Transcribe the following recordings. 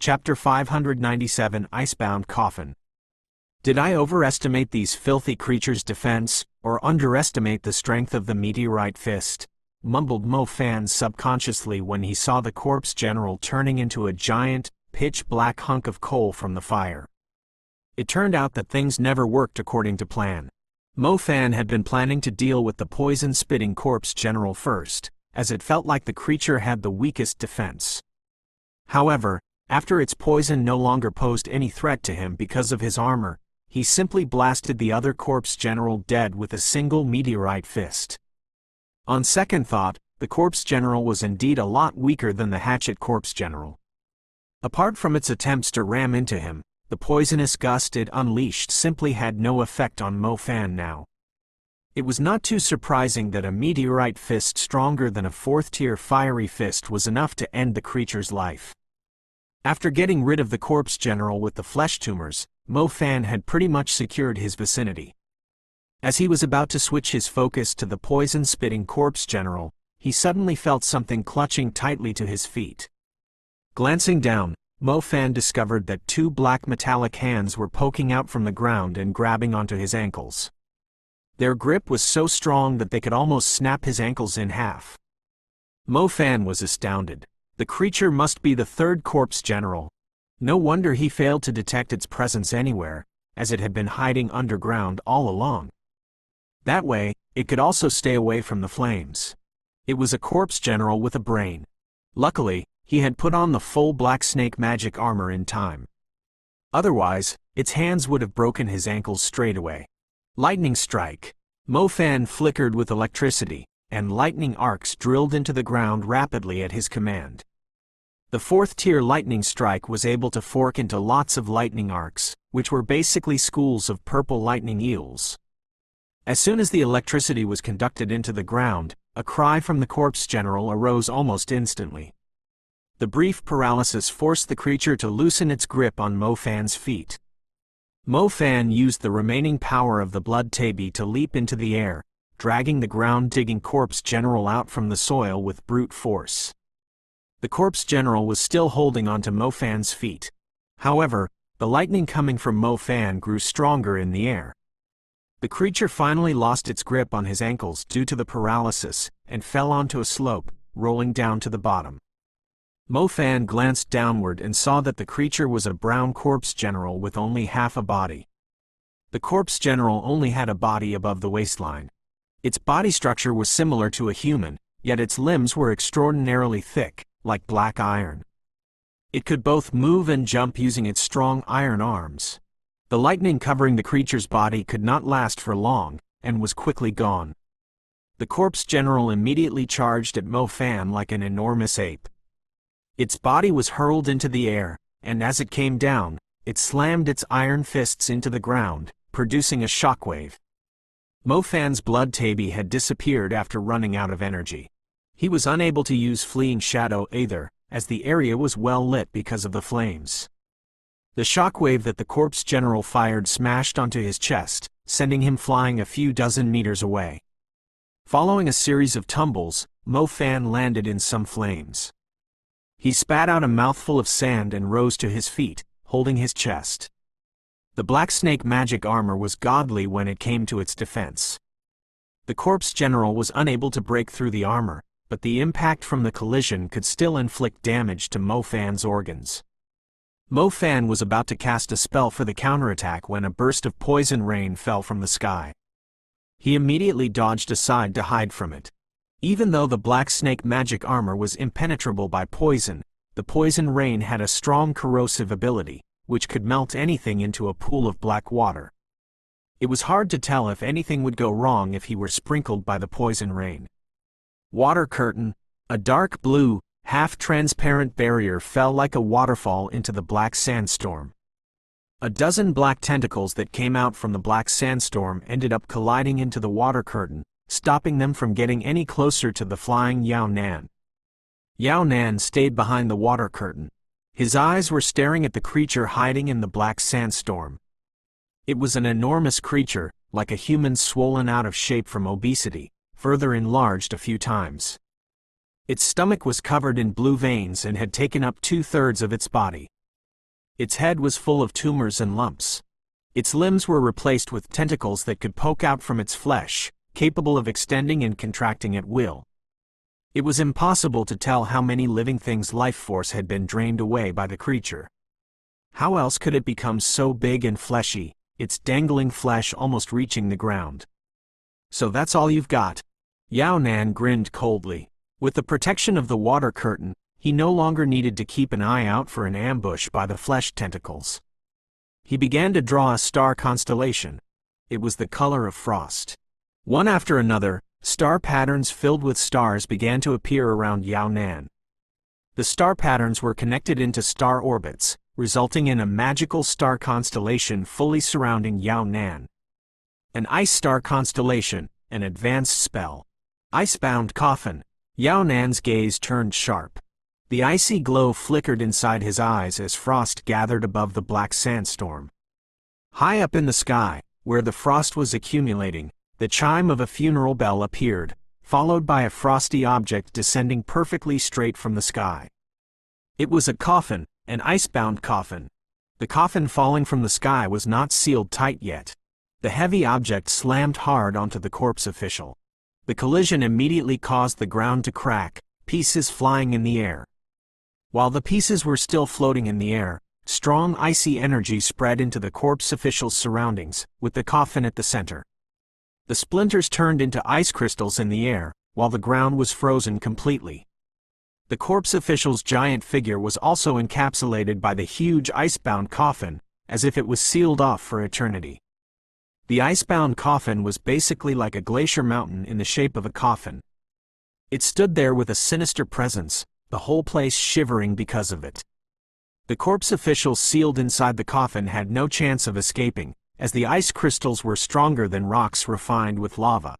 Chapter 597 Icebound Coffin. Did I overestimate these filthy creatures' defense, or underestimate the strength of the meteorite fist? Mumbled Mo Fan subconsciously when he saw the corpse general turning into a giant, pitch-black hunk of coal from the fire. It turned out that things never worked according to plan. Mo Fan had been planning to deal with the poison-spitting corpse general first, as it felt like the creature had the weakest defense. However, after its poison no longer posed any threat to him because of his armor, he simply blasted the other corpse general dead with a single meteorite fist. On second thought, the corpse general was indeed a lot weaker than the hatchet corpse general. Apart from its attempts to ram into him, the poisonous gust it unleashed simply had no effect on Mo Fan now. It was not too surprising that a meteorite fist stronger than a fourth-tier fiery fist was enough to end the creature's life. After getting rid of the corpse general with the flesh tumors, Mo Fan had pretty much secured his vicinity. As he was about to switch his focus to the poison-spitting corpse general, he suddenly felt something clutching tightly to his feet. Glancing down, Mo Fan discovered that two black metallic hands were poking out from the ground and grabbing onto his ankles. Their grip was so strong that they could almost snap his ankles in half. Mo Fan was astounded. The creature must be the third corpse general. No wonder he failed to detect its presence anywhere, as it had been hiding underground all along. That way, it could also stay away from the flames. It was a corpse general with a brain. Luckily, he had put on the full black snake magic armor in time. Otherwise, its hands would have broken his ankles straight away. Lightning strike. Mo Fan flickered with electricity, and lightning arcs drilled into the ground rapidly at his command. The fourth-tier lightning strike was able to fork into lots of lightning arcs, which were basically schools of purple lightning eels. As soon as the electricity was conducted into the ground, a cry from the corpse general arose almost instantly. The brief paralysis forced the creature to loosen its grip on Mo Fan's feet. Mo Fan used the remaining power of the blood tabi to leap into the air, dragging the ground-digging corpse general out from the soil with brute force. The corpse general was still holding onto Mo Fan's feet. However, the lightning coming from Mo Fan grew stronger in the air. The creature finally lost its grip on his ankles due to the paralysis, and fell onto a slope, rolling down to the bottom. Mo Fan glanced downward and saw that the creature was a brown corpse general with only half a body. The corpse general only had a body above the waistline. Its body structure was similar to a human, yet its limbs were extraordinarily thick, like black iron. It could both move and jump using its strong iron arms. The lightning covering the creature's body could not last for long, and was quickly gone. The corpse general immediately charged at Mo Fan like an enormous ape. Its body was hurled into the air, and as it came down, it slammed its iron fists into the ground, producing a shockwave. Mo Fan's blood tabi had disappeared after running out of energy. He was unable to use fleeing shadow either, as the area was well lit because of the flames. The shockwave that the corpse general fired smashed onto his chest, sending him flying a few dozen meters away. Following a series of tumbles, Mo Fan landed in some flames. He spat out a mouthful of sand and rose to his feet, holding his chest. The black snake magic armor was godly when it came to its defense. The corpse general was unable to break through the armor, but the impact from the collision could still inflict damage to Mo Fan's organs. Mo Fan was about to cast a spell for the counterattack when a burst of poison rain fell from the sky. He immediately dodged aside to hide from it. Even though the black snake magic armor was impenetrable by poison, the poison rain had a strong corrosive ability, which could melt anything into a pool of black water. It was hard to tell if anything would go wrong if he were sprinkled by the poison rain. Water curtain. A dark blue, half-transparent barrier fell like a waterfall into the black sandstorm. A dozen black tentacles that came out from the black sandstorm ended up colliding into the water curtain, stopping them from getting any closer to the flying Yao Nan. Yao Nan stayed behind the water curtain. His eyes were staring at the creature hiding in the black sandstorm. It was an enormous creature, like a human swollen out of shape from obesity, further enlarged a few times. Its stomach was covered in blue veins and had taken up 2/3 of its body. Its head was full of tumors and lumps. Its limbs were replaced with tentacles that could poke out from its flesh, capable of extending and contracting at will. It was impossible to tell how many living things' life force had been drained away by the creature. How else could it become so big and fleshy, its dangling flesh almost reaching the ground? So that's all you've got? Yao Nan grinned coldly. With the protection of the water curtain, he no longer needed to keep an eye out for an ambush by the flesh tentacles. He began to draw a star constellation. It was the color of frost. One after another, star patterns filled with stars began to appear around Yao Nan. The star patterns were connected into star orbits, resulting in a magical star constellation fully surrounding Yao Nan. An ice star constellation, an advanced spell. Icebound coffin. Yao Nan's gaze turned sharp. The icy glow flickered inside his eyes as frost gathered above the black sandstorm. High up in the sky, where the frost was accumulating, the chime of a funeral bell appeared, followed by a frosty object descending perfectly straight from the sky. It was a coffin, an icebound coffin. The coffin falling from the sky was not sealed tight yet. The heavy object slammed hard onto the corpse official. The collision immediately caused the ground to crack, pieces flying in the air. While the pieces were still floating in the air, strong icy energy spread into the corpse official's surroundings, with the coffin at the center. The splinters turned into ice crystals in the air, while the ground was frozen completely. The corpse official's giant figure was also encapsulated by the huge icebound coffin, as if it was sealed off for eternity. The icebound coffin was basically like a glacier mountain in the shape of a coffin. It stood there with a sinister presence, the whole place shivering because of it. The corpse official sealed inside the coffin had no chance of escaping, as the ice crystals were stronger than rocks refined with lava.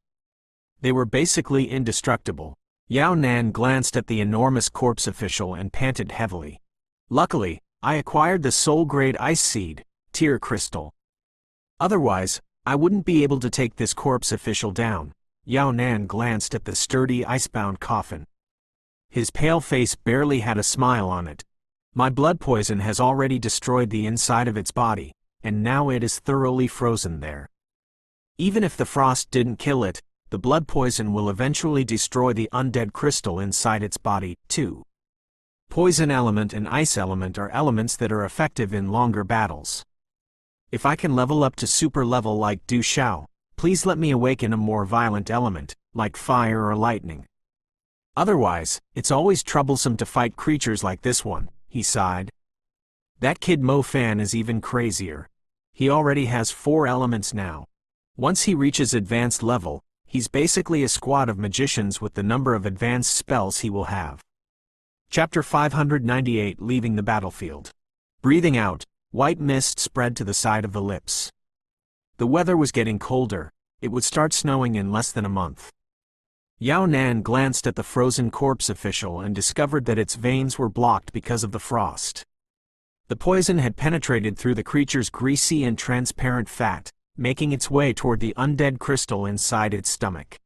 They were basically indestructible. Yao Nan glanced at the enormous corpse official and panted heavily. Luckily, I acquired the soul-grade ice seed, tear crystal. Otherwise, I wouldn't be able to take this corpse official down. Yao Nan glanced at the sturdy icebound coffin. His pale face barely had a smile on it. My blood poison has already destroyed the inside of its body, and now it is thoroughly frozen there. Even if the frost didn't kill it, the blood poison will eventually destroy the undead crystal inside its body, too. Poison element and ice element are elements that are effective in longer battles. If I can level up to super level like Du Xiao, please let me awaken a more violent element, like fire or lightning. Otherwise, it's always troublesome to fight creatures like this one, he sighed. That kid Mo Fan is even crazier. He already has 4 elements now. Once he reaches advanced level, he's basically a squad of magicians with the number of advanced spells he will have. Chapter 598 Leaving the Battlefield. Breathing out, white mist spread to the side of the lips. The weather was getting colder. It would start snowing in less than a month. Yao Nan glanced at the frozen corpse official and discovered that its veins were blocked because of the frost. The poison had penetrated through the creature's greasy and transparent fat, making its way toward the undead crystal inside its stomach.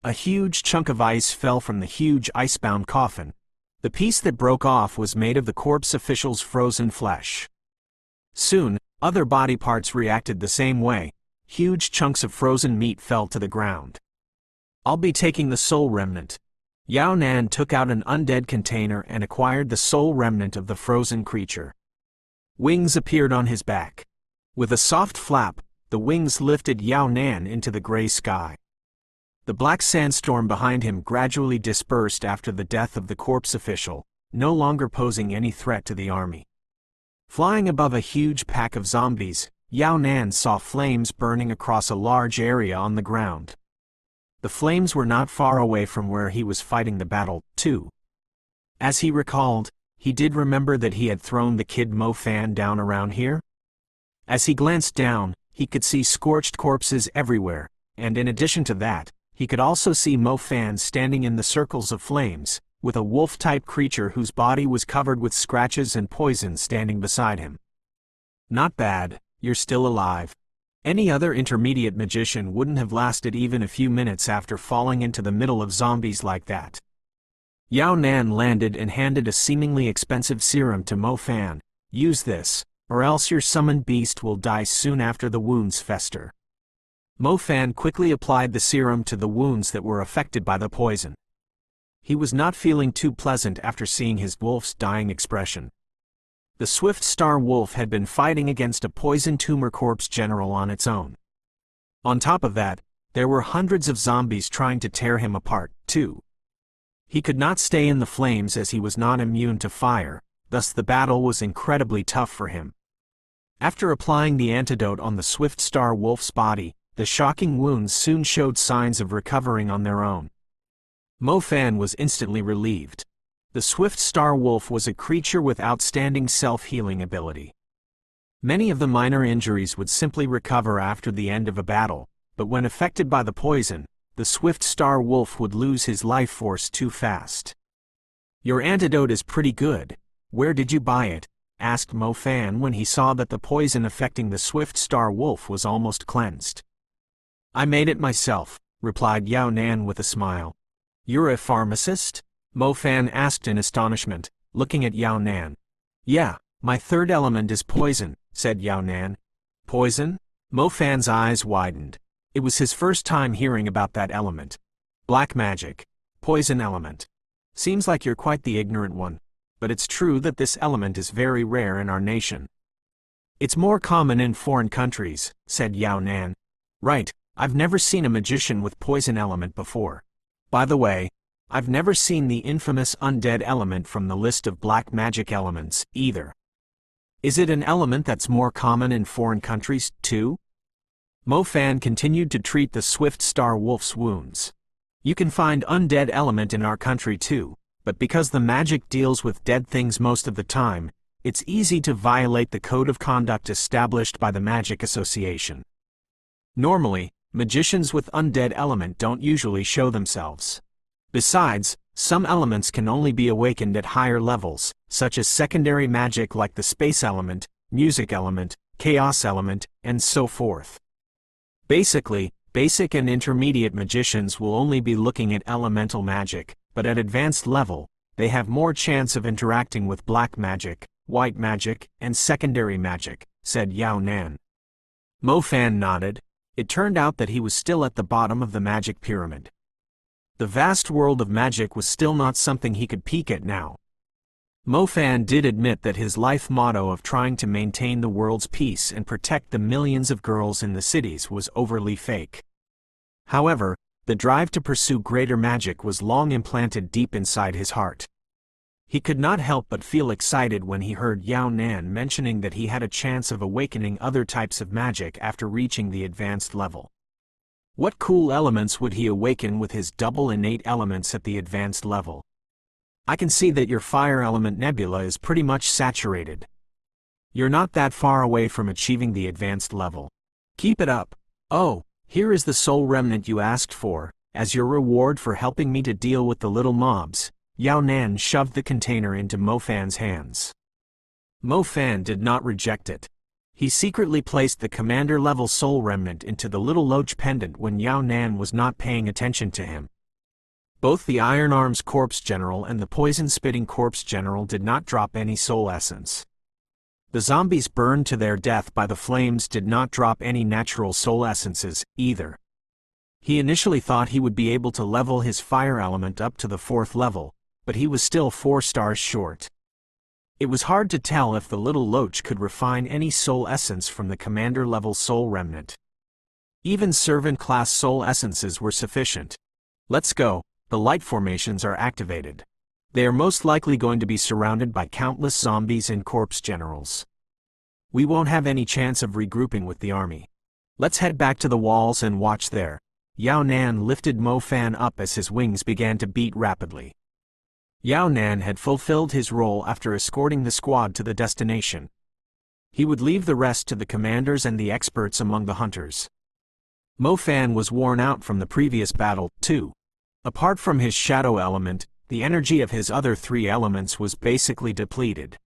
A huge chunk of ice fell from the huge icebound coffin. The piece that broke off was made of the corpse official's frozen flesh. Soon, other body parts reacted the same way. Huge chunks of frozen meat fell to the ground. I'll be taking the soul remnant. Yao Nan took out an undead container and acquired the soul remnant of the frozen creature. Wings appeared on his back. With a soft flap, the wings lifted Yao Nan into the gray sky. The black sandstorm behind him gradually dispersed after the death of the corpse official, no longer posing any threat to the army. Flying above a huge pack of zombies, Yao Nan saw flames burning across a large area on the ground. The flames were not far away from where he was fighting the battle, too. As he recalled, he did remember that he had thrown the kid Mo Fan down around here. As he glanced down, he could see scorched corpses everywhere, and in addition to that, he could also see Mo Fan standing in the circles of flames, with a wolf-type creature whose body was covered with scratches and poison standing beside him. Not bad, you're still alive. Any other intermediate magician wouldn't have lasted even a few minutes after falling into the middle of zombies like that. Yao Nan landed and handed a seemingly expensive serum to Mo Fan. Use this, or else your summoned beast will die soon after the wounds fester. Mo Fan quickly applied the serum to the wounds that were affected by the poison. He was not feeling too pleasant after seeing his wolf's dying expression. The Swift Star Wolf had been fighting against a poison tumor corpse general on its own. On top of that, there were hundreds of zombies trying to tear him apart, too. He could not stay in the flames as he was not immune to fire, thus the battle was incredibly tough for him. After applying the antidote on the Swift Star Wolf's body, the shocking wounds soon showed signs of recovering on their own. Mo Fan was instantly relieved. The Swift Star Wolf was a creature with outstanding self-healing ability. Many of the minor injuries would simply recover after the end of a battle, but when affected by the poison, the Swift Star Wolf would lose his life force too fast. "Your antidote is pretty good. Where did you buy it?" asked Mo Fan when he saw that the poison affecting the Swift Star Wolf was almost cleansed. "I made it myself," replied Yao Nan with a smile. "You're a pharmacist?" Mo Fan asked in astonishment, looking at Yao Nan. "Yeah, my third element is poison," said Yao Nan. "Poison?" Mo Fan's eyes widened. It was his first time hearing about that element. Black magic. Poison element. Seems like you're quite the ignorant one, but it's true that this element is very rare in our nation. "It's more common in foreign countries," said Yao Nan. "Right, I've never seen a magician with poison element before. By the way, I've never seen the infamous undead element from the list of black magic elements, either. Is it an element that's more common in foreign countries, too?" Mo Fan continued to treat the Swift Star Wolf's wounds. "You can find undead element in our country too, but because the magic deals with dead things most of the time, it's easy to violate the code of conduct established by the Magic Association. Normally, magicians with undead element don't usually show themselves. Besides, some elements can only be awakened at higher levels, such as secondary magic like the space element, music element, chaos element, and so forth. Basically, basic and intermediate magicians will only be looking at elemental magic, but at advanced level, they have more chance of interacting with black magic, white magic, and secondary magic," said Yao Nan. Mo Fan nodded. It turned out that he was still at the bottom of the magic pyramid. The vast world of magic was still not something he could peek at now. Mo Fan did admit that his life motto of trying to maintain the world's peace and protect the millions of girls in the cities was overly fake. However, the drive to pursue greater magic was long implanted deep inside his heart. He could not help but feel excited when he heard Yao Nan mentioning that he had a chance of awakening other types of magic after reaching the advanced level. What cool elements would he awaken with his double innate elements at the advanced level? "I can see that your fire element nebula is pretty much saturated. You're not that far away from achieving the advanced level. Keep it up. Oh, here is the soul remnant you asked for, as your reward for helping me to deal with the little mobs." Yao Nan shoved the container into Mo Fan's hands. Mo Fan did not reject it. He secretly placed the commander-level soul remnant into the little loach pendant when Yao Nan was not paying attention to him. Both the Iron Arms Corpse General and the Poison-Spitting Corpse General did not drop any soul essence. The zombies burned to their death by the flames did not drop any natural soul essences, either. He initially thought he would be able to level his fire element up to the 4th level, but he was still 4 stars short. It was hard to tell if the little loach could refine any soul essence from the commander-level soul remnant. Even servant-class soul essences were sufficient. "Let's go, the light formations are activated. They are most likely going to be surrounded by countless zombies and corpse generals. We won't have any chance of regrouping with the army. Let's head back to the walls and watch there." Yao Nan lifted Mo Fan up as his wings began to beat rapidly. Yao Nan had fulfilled his role after escorting the squad to the destination. He would leave the rest to the commanders and the experts among the hunters. Mo Fan was worn out from the previous battle, too. Apart from his shadow element, the energy of his other 3 elements was basically depleted.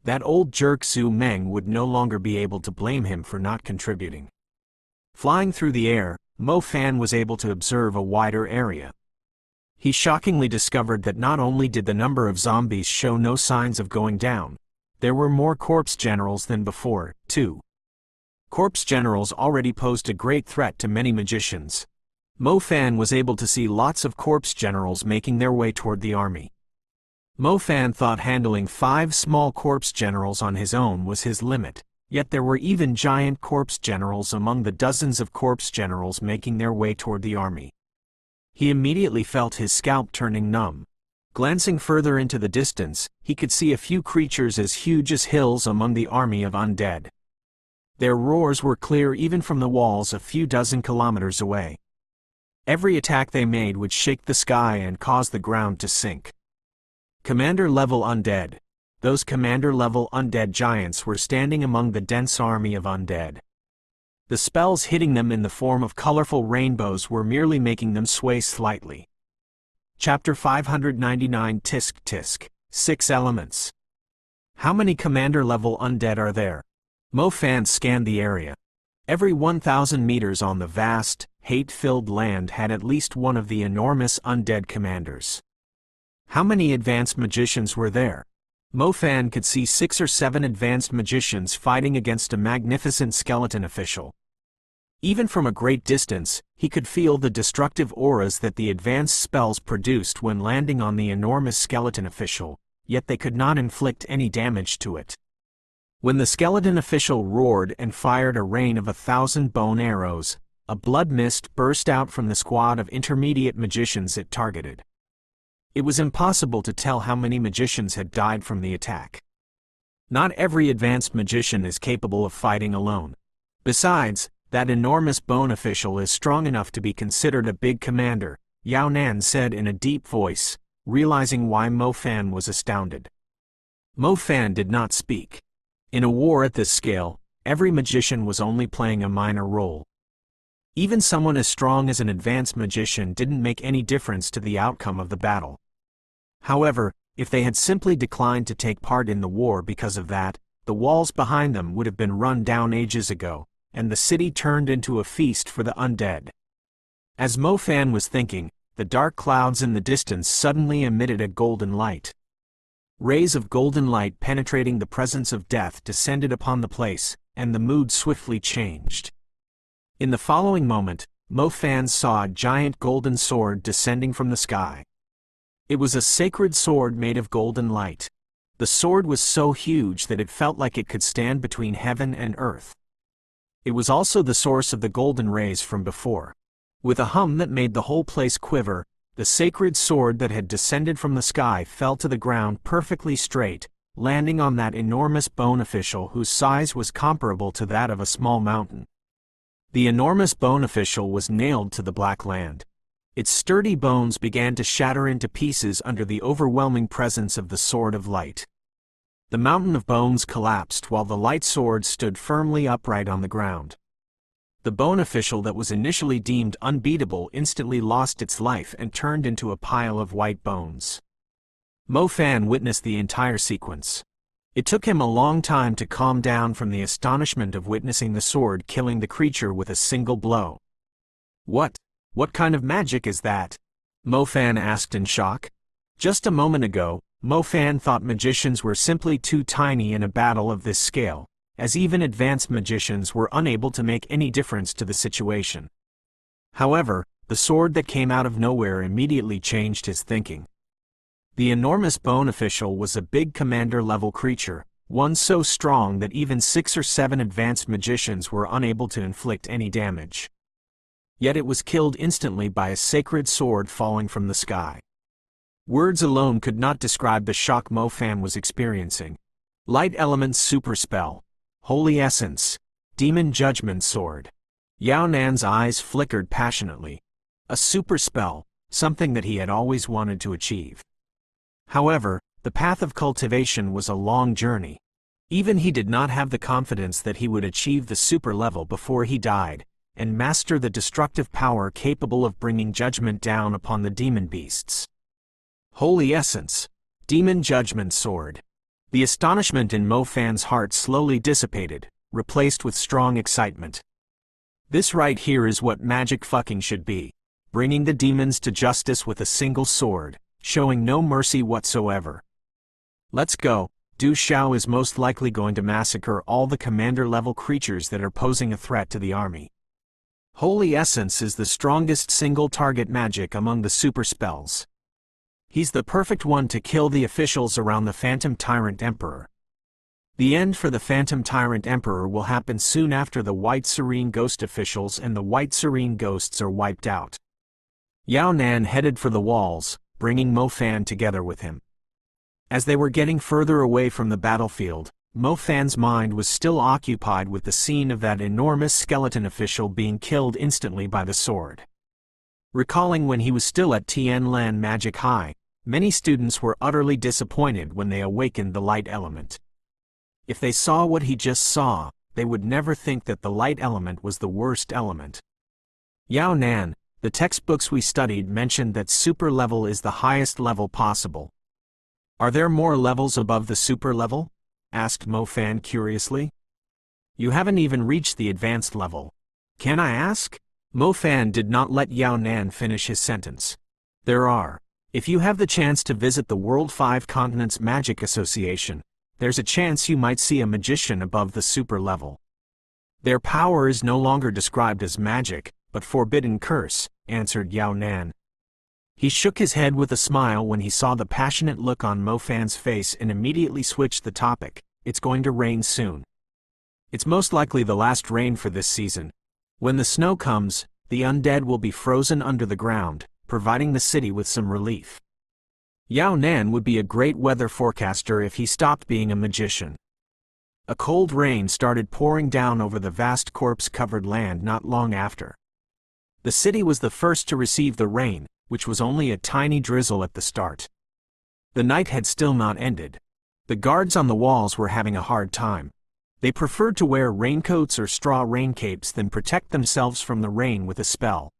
That old jerk Zhu Meng would no longer be able to blame him for not contributing. Flying through the air, Mo Fan was able to observe a wider area. He shockingly discovered that not only did the number of zombies show no signs of going down, There were more corpse generals than before, too. Corpse generals already posed a great threat to many magicians. Mo Fan was able to see lots of corpse generals making their way toward the army. Mo Fan thought handling 5 small corpse generals on his own was his limit, yet there were even giant corpse generals among the dozens of corpse generals making their way toward the army. He immediately felt his scalp turning numb. Glancing further into the distance, he could see a few creatures as huge as hills among the army of undead. Their roars were clear even from the walls a few dozen kilometers away. Every attack they made would shake the sky and cause the ground to sink. Commander-level undead. Those commander-level undead giants were standing among the dense army of undead. The spells hitting them in the form of colorful rainbows were merely making them sway slightly. Chapter 599 Tisk Tisk, 6 Elements. How many commander-level undead are there? Mo Fan scanned the area. Every 1,000 meters on the vast, hate-filled land had at least one of the enormous undead commanders. How many advanced magicians were there? Mo Fan could see 6 or 7 advanced magicians fighting against a magnificent skeleton official. Even from a great distance, he could feel the destructive auras that the advanced spells produced when landing on the enormous skeleton official, yet they could not inflict any damage to it. When the skeleton official roared and fired a rain of 1,000 bone arrows, a blood mist burst out from the squad of intermediate magicians it targeted. It was impossible to tell how many magicians had died from the attack. Not every advanced magician is capable of fighting alone. Besides, that enormous bone official is strong enough to be considered a big commander, Yao Nan said in a deep voice, realizing why Mo Fan was astounded. Mo Fan did not speak. In a war at this scale, every magician was only playing a minor role. Even someone as strong as an advanced magician didn't make any difference to the outcome of the battle. However, if they had simply declined to take part in the war because of that, the walls behind them would have been run down ages ago, and the city turned into a feast for the undead. As Mo Fan was thinking, the dark clouds in the distance suddenly emitted a golden light. Rays of golden light penetrating the presence of death descended upon the place, and the mood swiftly changed. In the following moment, Mo Fan saw a giant golden sword descending from the sky. It was a sacred sword made of golden light. The sword was so huge that it felt like it could stand between heaven and earth. It was also the source of the golden rays from before. With a hum that made the whole place quiver, the sacred sword that had descended from the sky fell to the ground perfectly straight, landing on that enormous bone official whose size was comparable to that of a small mountain. The enormous bone official was nailed to the black land. Its sturdy bones began to shatter into pieces under the overwhelming presence of the sword of light. The mountain of bones collapsed while the light sword stood firmly upright on the ground. The bone official that was initially deemed unbeatable instantly lost its life and turned into a pile of white bones. Mo Fan witnessed the entire sequence. It took him a long time to calm down from the astonishment of witnessing the sword killing the creature with a single blow. What kind of magic is that? Mo Fan asked in shock. Just a moment ago, Mo Fan thought magicians were simply too tiny in a battle of this scale, as even advanced magicians were unable to make any difference to the situation. However, the sword that came out of nowhere immediately changed his thinking. The enormous bone official was a big commander-level creature, one so strong that even 6 or 7 advanced magicians were unable to inflict any damage. Yet it was killed instantly by a sacred sword falling from the sky. Words alone could not describe the shock Mo Fan was experiencing. Light Element's super spell. Holy Essence. Demon Judgment Sword. Yao Nan's eyes flickered passionately. A super spell, something that he had always wanted to achieve. However, the path of cultivation was a long journey. Even he did not have the confidence that he would achieve the super level before he died, and master the destructive power capable of bringing judgment down upon the demon beasts. Holy Essence. Demon Judgment Sword. The astonishment in Mo Fan's heart slowly dissipated, replaced with strong excitement. This right here is what magic fucking should be. Bringing the demons to justice with a single sword, showing no mercy whatsoever. Let's go, Du Xiao is most likely going to massacre all the commander-level creatures that are posing a threat to the army. Holy Essence is the strongest single-target magic among the super spells. He's the perfect one to kill the officials around the Phantom Tyrant Emperor. The end for the Phantom Tyrant Emperor will happen soon after the White Serene Ghost officials and the White Serene Ghosts are wiped out. Yao Nan headed for the walls, bringing Mo Fan together with him. As they were getting further away from the battlefield, Mo Fan's mind was still occupied with the scene of that enormous skeleton official being killed instantly by the sword. Recalling when he was still at Tianlan Magic High, many students were utterly disappointed when they awakened the light element. If they saw what he just saw, they would never think that the light element was the worst element. Yao Nan, the textbooks we studied mentioned that super level is the highest level possible. Are there more levels above the super level? Asked Mo Fan curiously. You haven't even reached the advanced level. Can I ask? Mo Fan did not let Yao Nan finish his sentence. There are. If you have the chance to visit the World 5 Continents Magic Association, there's a chance you might see a magician above the super level. Their power is no longer described as magic, but forbidden curse, answered Yao Nan. He shook his head with a smile when he saw the passionate look on Mo Fan's face and immediately switched the topic. It's going to rain soon. It's most likely the last rain for this season. When the snow comes, the undead will be frozen under the ground, providing the city with some relief. Yao Nan would be a great weather forecaster if he stopped being a magician. A cold rain started pouring down over the vast corpse-covered land not long after. The city was the first to receive the rain, which was only a tiny drizzle at the start. The night had still not ended. The guards on the walls were having a hard time. They preferred to wear raincoats or straw raincapes than protect themselves from the rain with a spell.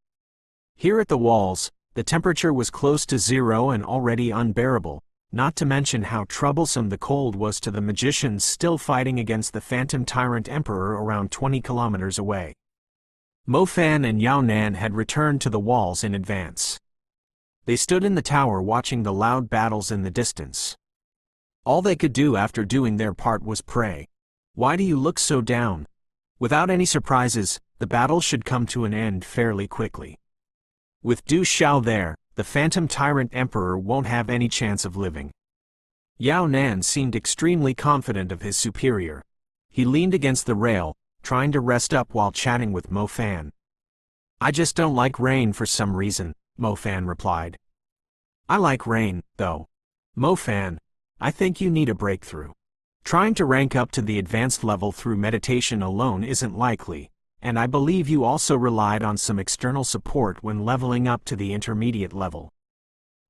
Here at the walls, the temperature was close to zero and already unbearable, not to mention how troublesome the cold was to the magicians still fighting against the Phantom Tyrant Emperor around 20 kilometers away. Mo Fan and Yao Nan had returned to the walls in advance. They stood in the tower watching the loud battles in the distance. All they could do after doing their part was pray. Why do you look so down? Without any surprises, the battle should come to an end fairly quickly. With Du Xiao there, the Phantom Tyrant Emperor won't have any chance of living. Yao Nan seemed extremely confident of his superior. He leaned against the rail, trying to rest up while chatting with Mo Fan. I just don't like rain for some reason, Mo Fan replied. I like rain, though. Mo Fan, I think you need a breakthrough. Trying to rank up to the advanced level through meditation alone isn't likely, and I believe you also relied on some external support when leveling up to the intermediate level.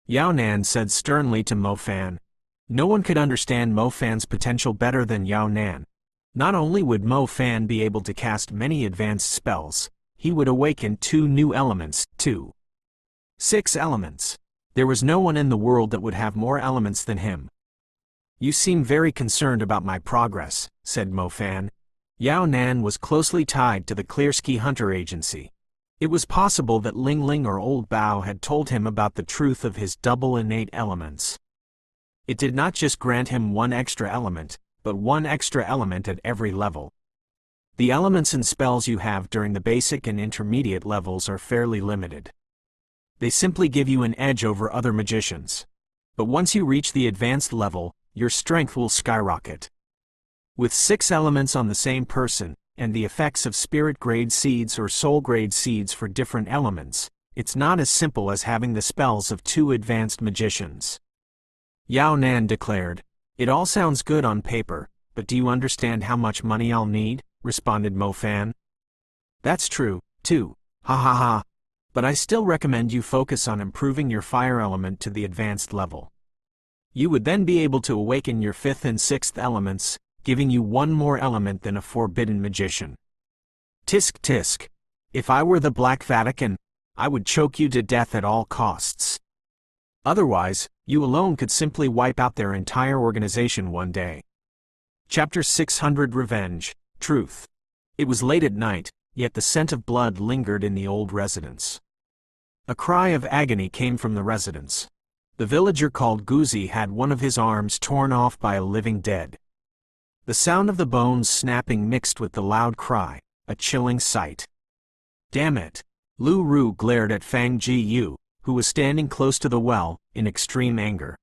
Yao Nan said sternly to Mo Fan. No one could understand Mo Fan's potential better than Yao Nan. Not only would Mo Fan be able to cast many advanced spells, he would awaken 2 new elements, 6 elements. There was no one in the world that would have more elements than him. You seem very concerned about my progress, said Mo Fan. Yao Nan was closely tied to the Clearski Hunter Agency. It was possible that Ling Ling or Old Bao had told him about the truth of his double innate elements. It did not just grant him 1 extra element, but 1 extra element at every level. The elements and spells you have during the basic and intermediate levels are fairly limited. They simply give you an edge over other magicians. But once you reach the advanced level, your strength will skyrocket. With 6 elements on the same person, and the effects of spirit grade seeds or soul grade seeds for different elements, it's not as simple as having the spells of 2 advanced magicians. Yao Nan declared, It all sounds good on paper, but do you understand how much money I'll need? Responded Mo Fan. That's true, too. Ha ha ha. But I still recommend you focus on improving your fire element to the advanced level. You would then be able to awaken your 5th and 6th elements, giving you 1 more element than a forbidden magician. Tisk tisk. If I were the Black Vatican, I would choke you to death at all costs. Otherwise, you alone could simply wipe out their entire organization one day. Chapter 600 Revenge, Truth. It was late at night, yet the scent of blood lingered in the old residence. A cry of agony came from the residence. The villager called Guzi had one of his arms torn off by a living dead. The sound of the bones snapping mixed with the loud cry, a chilling sight. Damn it! Lu Ru glared at Fang Ji-yu, who was standing close to the well, in extreme anger.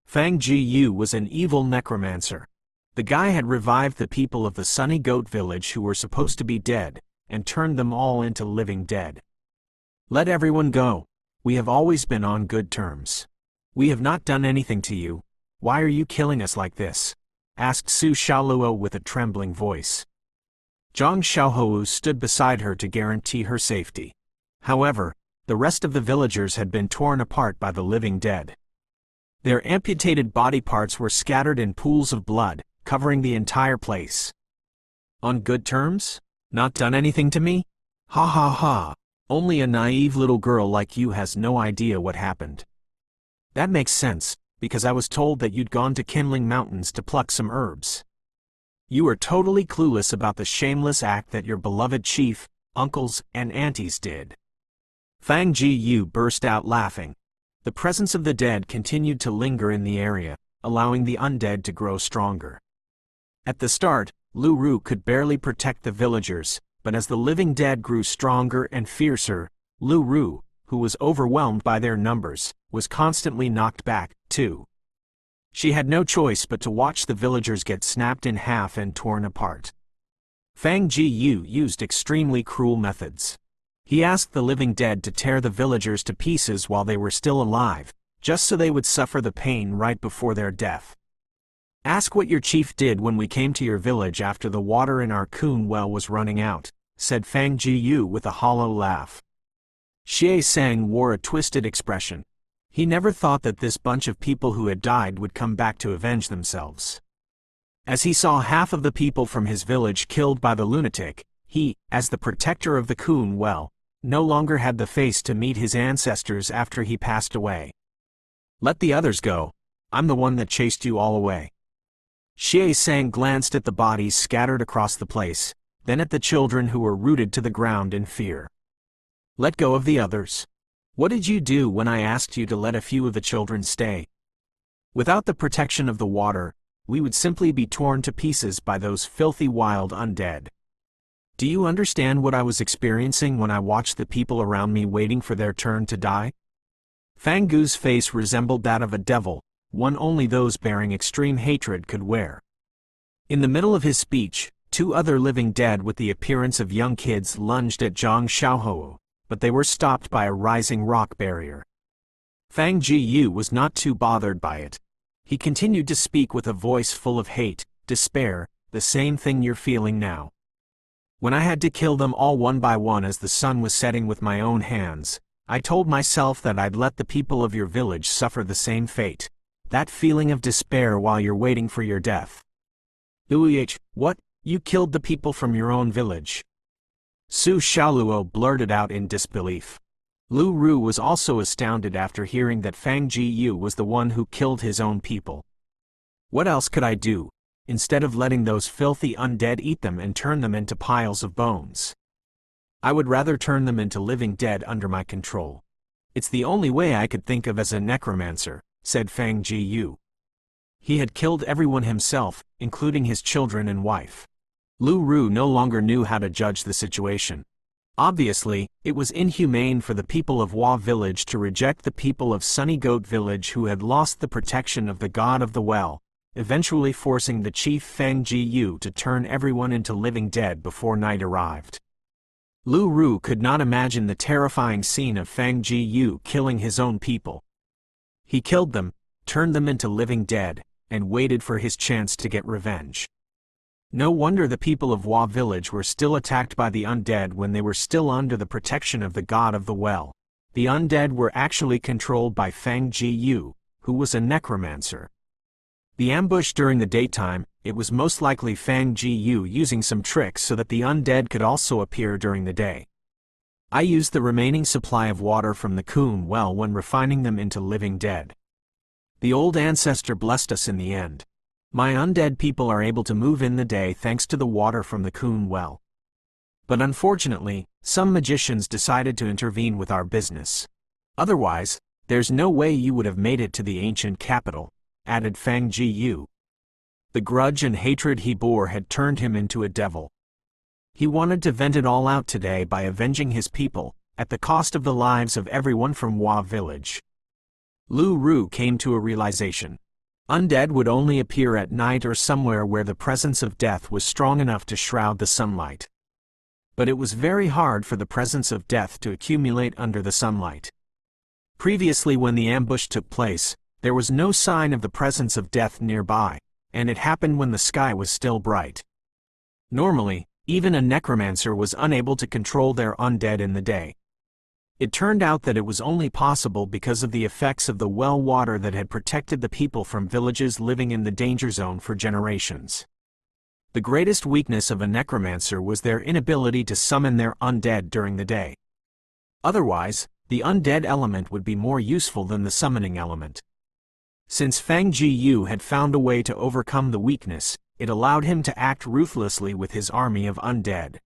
Fang Ji-yu was an evil necromancer. The guy had revived the people of the Sunny Goat Village who were supposed to be dead, and turned them all into living dead. Let everyone go. We have always been on good terms. We have not done anything to you. Why are you killing us like this? Asked Su Xiaoluo with a trembling voice. Zhang Xiaohou stood beside her to guarantee her safety. However, the rest of the villagers had been torn apart by the living dead. Their amputated body parts were scattered in pools of blood, covering the entire place. On good terms? Not done anything to me? Ha ha ha! Only a naive little girl like you has no idea what happened. That makes sense, because I was told that you'd gone to Kinling Mountains to pluck some herbs. You are totally clueless about the shameless act that your beloved chief, uncles, and aunties did. Fang Ji-yu burst out laughing. The presence of the dead continued to linger in the area, allowing the undead to grow stronger. At the start, Lu Ru could barely protect the villagers, but as the living dead grew stronger and fiercer, Lu Ru, who was overwhelmed by their numbers, was constantly knocked back, too. She had no choice but to watch the villagers get snapped in half and torn apart. Fang Ji-yu used extremely cruel methods. He asked the living dead to tear the villagers to pieces while they were still alive, just so they would suffer the pain right before their death. Ask what your chief did when we came to your village after the water in our Kun well was running out, said Fang Ji-yu with a hollow laugh. Xie Sang wore a twisted expression. He never thought that this bunch of people who had died would come back to avenge themselves. As he saw half of the people from his village killed by the lunatic, he, as the protector of the Kun well, no longer had the face to meet his ancestors after he passed away. Let the others go. I'm the one that chased you all away. Xie Sang glanced at the bodies scattered across the place, then at the children who were rooted to the ground in fear. Let go of the others. What did you do when I asked you to let a few of the children stay? Without the protection of the water, we would simply be torn to pieces by those filthy wild undead. Do you understand what I was experiencing when I watched the people around me waiting for their turn to die? Fang Gu's face resembled that of a devil, one only those bearing extreme hatred could wear. In the middle of his speech, two other living dead with the appearance of young kids lunged at Zhang Xiaohou, but they were stopped by a rising rock barrier. Fang Ji-yu was not too bothered by it. He continued to speak with a voice full of hate, despair, the same thing you're feeling now. When I had to kill them all one by one as the sun was setting with my own hands, I told myself that I'd let the people of your village suffer the same fate. That feeling of despair while you're waiting for your death. What? You killed the people from your own village? Su Xiaoluo blurted out in disbelief. Lu Ru was also astounded after hearing that Fang Ji-yu was the one who killed his own people. What else could I do, instead of letting those filthy undead eat them and turn them into piles of bones? I would rather turn them into living dead under my control. It's the only way I could think of as a necromancer, said Fang Ji-yu. He had killed everyone himself, including his children and wife. Lu Ru no longer knew how to judge the situation. Obviously, it was inhumane for the people of Hua Village to reject the people of Sunny Goat Village who had lost the protection of the God of the Well, eventually forcing the chief Fang Ji-yu to turn everyone into living dead before night arrived. Lu Ru could not imagine the terrifying scene of Fang Ji-yu killing his own people. He killed them, turned them into living dead, and waited for his chance to get revenge. No wonder the people of Hua Village were still attacked by the undead when they were still under the protection of the God of the Well. The undead were actually controlled by Fang Ji-yu, who was a necromancer. The ambush during the daytime, it was most likely Fang Ji-yu using some tricks so that the undead could also appear during the day. I used the remaining supply of water from the Kun well when refining them into living dead. The old ancestor blessed us in the end. My undead people are able to move in the day thanks to the water from the Kun well. But unfortunately, some magicians decided to intervene with our business. Otherwise, There's no way you would have made it to the ancient capital, added Fang Ji. The grudge and hatred he bore had turned him into a devil. He wanted to vent it all out today by avenging his people, at the cost of the lives of everyone from Hua village. Lu Ru came to a realization. Undead would only appear at night or somewhere where the presence of death was strong enough to shroud the sunlight. But it was very hard for the presence of death to accumulate under the sunlight. Previously, when the ambush took place, there was no sign of the presence of death nearby, and it happened when the sky was still bright. Normally, even a necromancer was unable to control their undead in the day. It turned out that it was only possible because of the effects of the well water that had protected the people from villages living in the danger zone for generations. The greatest weakness of a necromancer was their inability to summon their undead during the day. Otherwise, the undead element would be more useful than the summoning element. Since Fang Ji had found a way to overcome the weakness, it allowed him to act ruthlessly with his army of undead.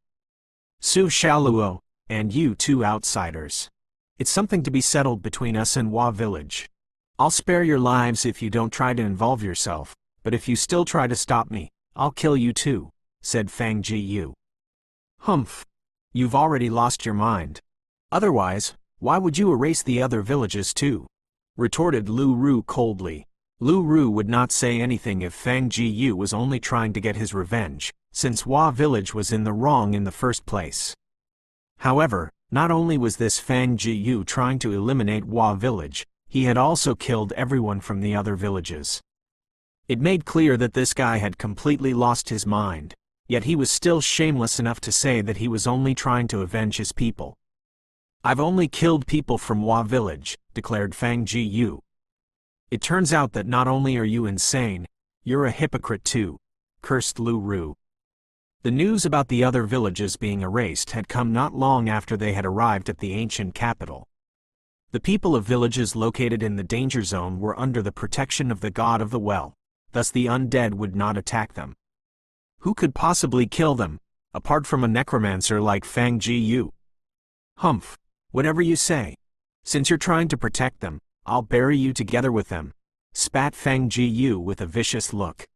Su Xiaoluo, and you two outsiders. It's something to be settled between us and Hua village. I'll spare your lives if you don't try to involve yourself, but if you still try to stop me, I'll kill you too, said Fang Ji. Humph. You've already lost your mind. Otherwise, why would you erase the other villages too? Retorted Lu Ru coldly. Lu Ru would not say anything if Fang Ji was only trying to get his revenge, since Hua village was in the wrong in the first place. However, not only was this Fang Ji trying to eliminate Hua village, he had also killed everyone from the other villages. It made clear that this guy had completely lost his mind, yet he was still shameless enough to say that he was only trying to avenge his people. I've only killed people from Hua village, declared Fang Ji. It turns out that not only are you insane, you're a hypocrite too, cursed Lu Ru. The news about the other villages being erased had come not long after they had arrived at the ancient capital. The people of villages located in the danger zone were under the protection of the god of the well, thus the undead would not attack them. Who could possibly kill them, apart from a necromancer like Fang Ji? Humph, whatever you say. Since you're trying to protect them, I'll bury you together with them, spat Fang Ji with a vicious look.